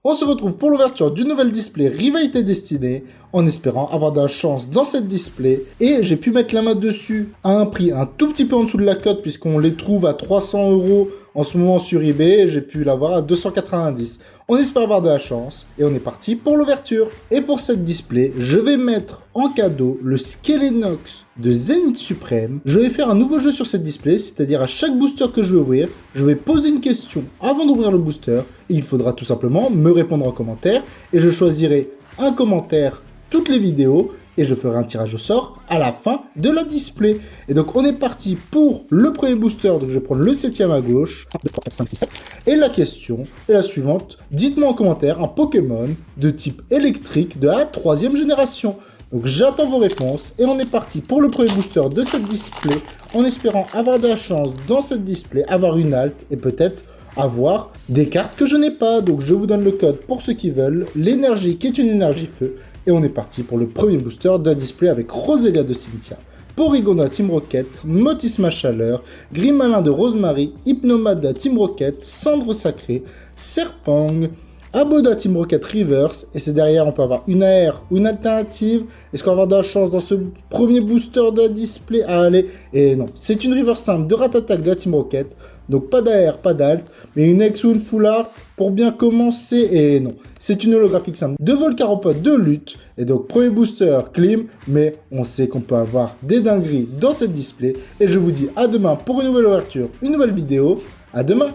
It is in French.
On se retrouve pour l'ouverture d'une nouvelle display Rivalité Destinée, en espérant avoir de la chance dans cette display. Et j'ai pu mettre la main dessus à un prix un tout petit peu en dessous de la cote, puisqu'on les trouve à 300 € en ce moment sur eBay, et j'ai pu l'avoir à 290. On espère avoir de la chance, et on est parti pour l'ouverture. Et pour cette display, je vais mettre en cadeau le Skelenox de Zénith Suprême. Je vais faire un nouveau jeu sur cette display, c'est-à-dire à chaque booster que je vais ouvrir, je vais poser une question avant d'ouvrir le booster, et il faudra tout simplement me répondre en commentaire, et je choisirai un commentaire toutes les vidéos, et je ferai un tirage au sort à la fin de la display. Et donc on est parti pour le premier booster, donc je vais prendre le 7ème à gauche, 1, 2, 3, 4, 5, 6, 7. Et la question est la suivante, dites-moi en commentaire un Pokémon de type électrique de la 3ème génération. Donc j'attends vos réponses, et on est parti pour le premier booster de cette display, en espérant avoir de la chance dans cette display, avoir une halte, et peut-être avoir des cartes que je n'ai pas. Donc je vous donne le code pour ceux qui veulent, l'énergie qui est une énergie feu, et on est parti pour le premier booster de la display avec Roselia de Cynthia, Porygon de Team Rocket, Motisma Chaleur, Grimalin de Rosemary, Hypnomade de Team Rocket, Cendre Sacrée, Serpang, Aboda Team Rocket Reverse, et c'est derrière on peut avoir une AR ou une alternative. Est-ce qu'on va avoir de la chance dans ce premier booster de la display? Ah, allez, et non, c'est une reverse simple de Ratatak de la Team Rocket, donc pas d'AR, pas d'alt, mais une X ou une Full Art pour bien commencer, et non, c'est une holographique simple de Volcaropod de lutte, et donc premier booster clean, mais on sait qu'on peut avoir des dingueries dans cette display, et je vous dis à demain pour une nouvelle ouverture, une nouvelle vidéo, à demain.